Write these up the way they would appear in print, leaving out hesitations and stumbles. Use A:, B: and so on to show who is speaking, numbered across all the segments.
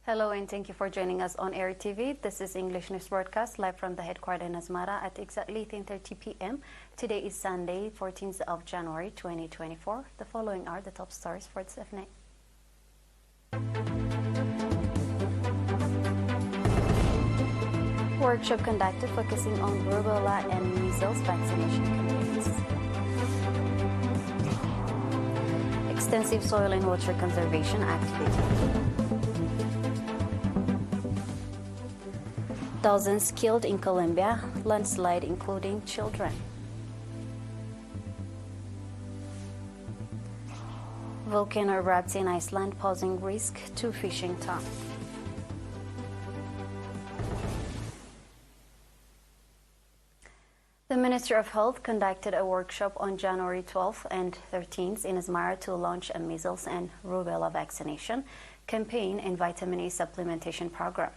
A: Hello and thank you for joining us on ERi-TV. This is English News Broadcast live from the headquarters in Asmara at exactly 10:30 p.m. Today is Sunday, 14th of January 2024. The following are the top stories for this evening. Workshop conducted focusing on rubella and measles vaccination campaigns. Extensive soil and water conservation activity. Thousands killed in Colombia, landslide including children. Volcano erupts in Iceland, posing risk to fishing town. The Ministry of Health conducted a workshop on January 12th and 13th in Asmara to launch a measles and rubella vaccination campaign and vitamin A supplementation program.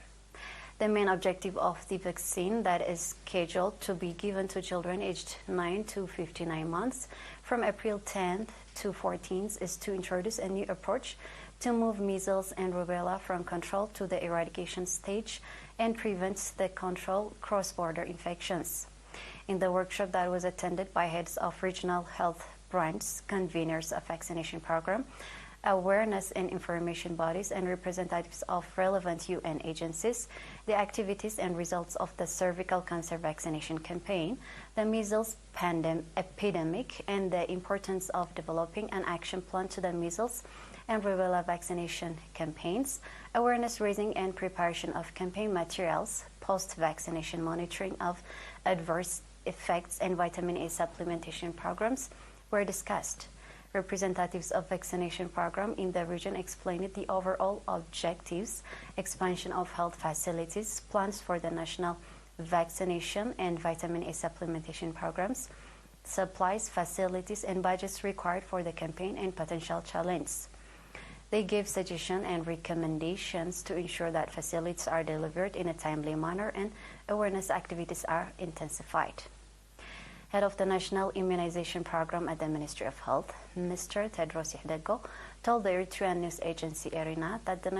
A: The main objective of the vaccine that is scheduled to be given to children aged 9 to 59 months from April 10th to 14th is to introduce a new approach to move measles and rubella from control to the eradication stage and prevent the control cross-border infections. In the workshop that was attended by heads of regional health branches, conveners of vaccination program, awareness and information bodies, and representatives of relevant UN agencies, the activities and results of the cervical cancer vaccination campaign, the measles epidemic, and the importance of developing an action plan to the measles and rubella vaccination campaigns, awareness raising and preparation of campaign materials, post-vaccination monitoring of adverse effects, and vitamin A supplementation programs were discussed. Representatives of vaccination program in the region explained the overall objectives, expansion of health facilities, plans for the national vaccination and vitamin A supplementation programs, supplies, facilities, and budgets required for the campaign and potential challenges. They gave suggestions and recommendations to ensure that facilities are delivered in a timely manner and awareness activities are intensified. Head of the National Immunization Program at the Ministry of Health, Mr. Tedros Adhanom, told the Eritrean news agency ERI that the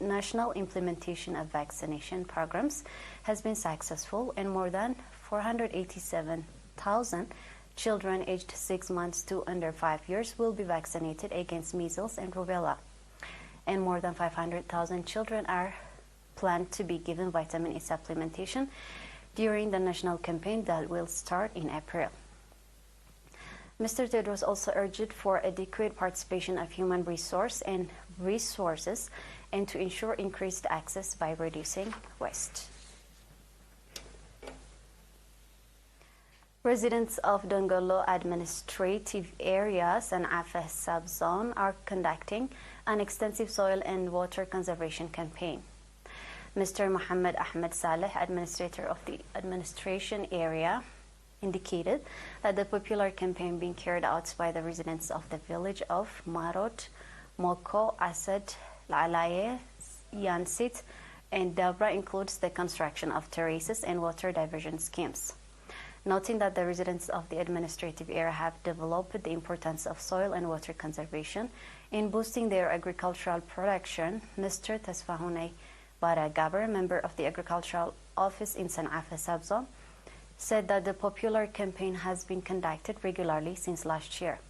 A: national implementation of vaccination programs has been successful and more than 487,000 children aged 6 months to under 5 years will be vaccinated against measles and rubella. And more than 500,000 children are planned to be given vitamin A supplementation during the national campaign that will start in April. Mr. Tedros also urged for adequate participation of human resources and to ensure increased access by reducing waste. Residents of Dongolo administrative areas and Afeh subzone are conducting an extensive soil and water conservation campaign. Mr. Mohammed Ahmed Saleh, administrator of the administration area, indicated that the popular campaign being carried out by the residents of the village of Marot, Moko, Asad, Lalaye, Yansit, and Dabra includes the construction of terraces and water diversion schemes. Noting that the residents of the administrative area have developed the importance of soil and water conservation in boosting their agricultural production, Mr. Tasfahune Baragaber, member of the Agricultural Office in Afeh subzone, said that the popular campaign has been conducted regularly since last year.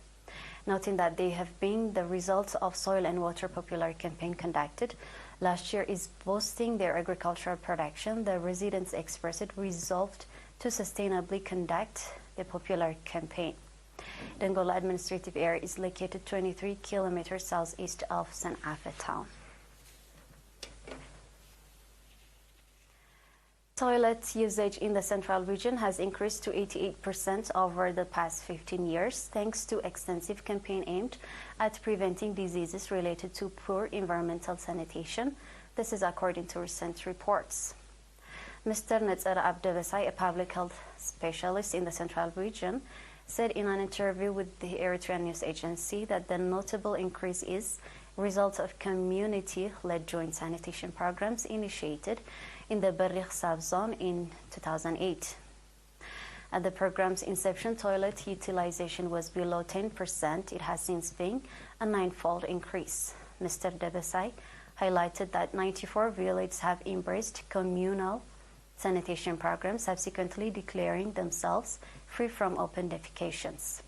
A: Noting that they have been the results of soil and water popular campaign conducted last year is boosting their agricultural production, the residents expressed resolved to sustainably conduct the popular campaign. Dongola administrative area is located 23 kilometers southeast of Afeh town. Toilet usage in the central region has increased to 88% over the past 15 years thanks to extensive campaign aimed at preventing diseases related to poor environmental sanitation. This is according to recent reports. Mr. Netzera Abdebesai, a public health specialist in the central region, said in an interview with the Eritrean news agency that the notable increase is a result of community-led joint sanitation programs initiated in the Berrikh subzone in 2008. At the program's inception, toilet utilization was below 10%. It has since been a 9-fold increase. Mr. Debesai highlighted that 94 villages have embraced communal sanitation programs, subsequently declaring themselves free from open defecations.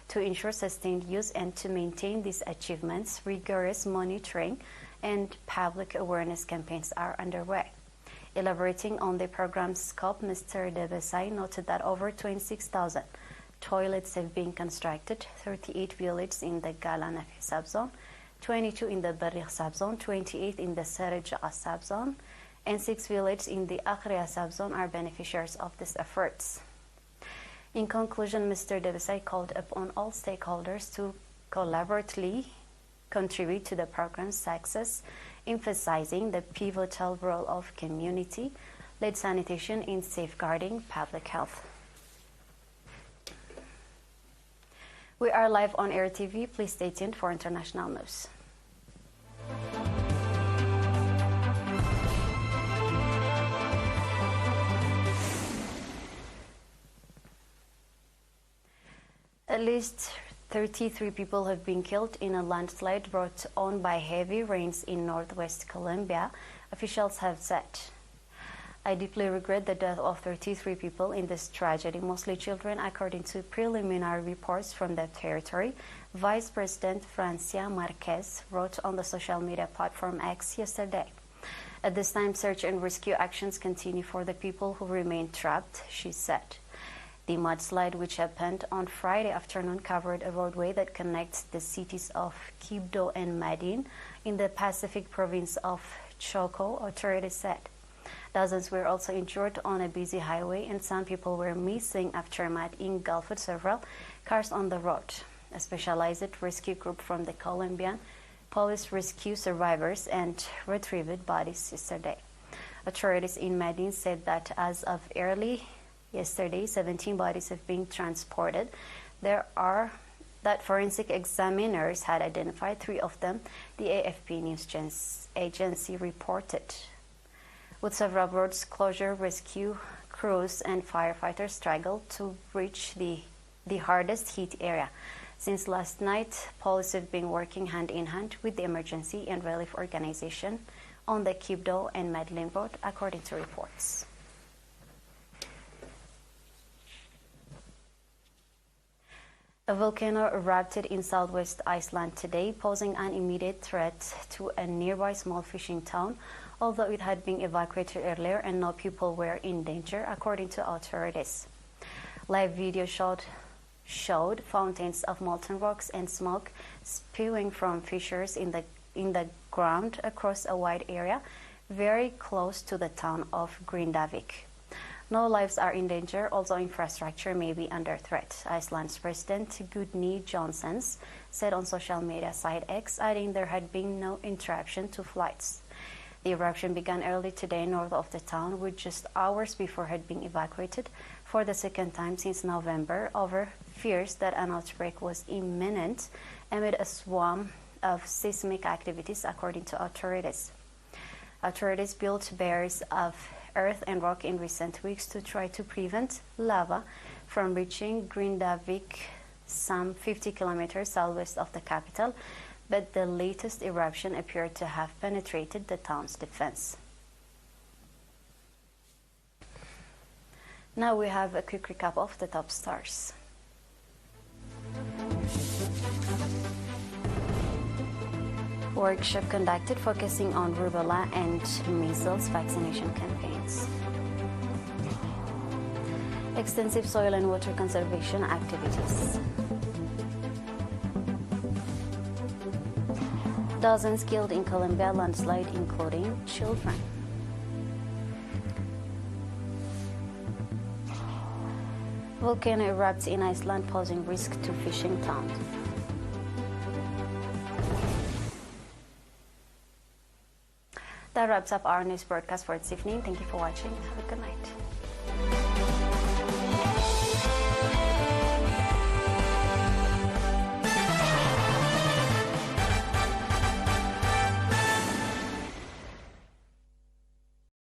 A: To ensure sustained use and to maintain these achievements, rigorous monitoring and public awareness campaigns are underway. Elaborating on the program's scope, Mr. Debesai noted that over 26,000 toilets have been constructed, 38 villages in the Galanafi subzone, 22 in the Barikh subzone, 28 in the Serja subzone, and 6 villages in the Akhria subzone are beneficiaries of these efforts. In conclusion, Mr. Debesai called upon all stakeholders to collaboratively contribute to the program's success, emphasizing the pivotal role of community-led sanitation in safeguarding public health. We are live on ERi-TV. Please stay tuned for international news. At least 33 people have been killed in a landslide brought on by heavy rains in northwest Colombia, officials have said. I deeply regret the death of 33 people in this tragedy, mostly children, according to preliminary reports from the territory, Vice President Francia Marquez wrote on the social media platform X yesterday. At this time, search and rescue actions continue for the people who remain trapped, she said. The mudslide, which happened on Friday afternoon, covered a roadway that connects the cities of Quibdó and Medellín in the Pacific province of Chocó, authorities said. Dozens were also injured on a busy highway, and some people were missing after mud engulfed several cars on the road. A specialized rescue group from the Colombian police rescued survivors and retrieved bodies yesterday. Authorities in Medellín said that as of early yesterday, 17 bodies have been transported. That forensic examiners had identified 3 of them, the AFP news agency reported. With several roads closure, rescue crews and firefighters struggled to reach the hardest hit area. Since last night, police have been working hand in hand with the emergency and relief organization on the Quibdó and Medellín road, according to reports. A volcano erupted in southwest Iceland today, posing an immediate threat to a nearby small fishing town, although it had been evacuated earlier and no people were in danger, according to authorities. Live video showed fountains of molten rocks and smoke spewing from fissures in the ground across a wide area very close to the town of Grindavik. No lives are in danger, although infrastructure may be under threat, Iceland's President Gudni Johnssons said on social media site X, adding there had been no interruption to flights. The eruption began early today north of the town, which just hours before had been evacuated for the second time since November over fears that an outbreak was imminent amid a swarm of seismic activities, according to authorities. Authorities built barriers of earth and rock in recent weeks to try to prevent lava from reaching Grindavik, some 50 kilometers southwest of the capital, but the latest eruption appeared to have penetrated the town's defense. Now we have a quick recap of the top stars. Workshop conducted focusing on rubella and measles vaccination campaigns. Extensive soil and water conservation activities. Dozens killed in Colombia landslide, including children. Volcano erupts in Iceland, posing risk to fishing towns. That wraps up our news broadcast for this evening. Thank you for watching. Have a good night.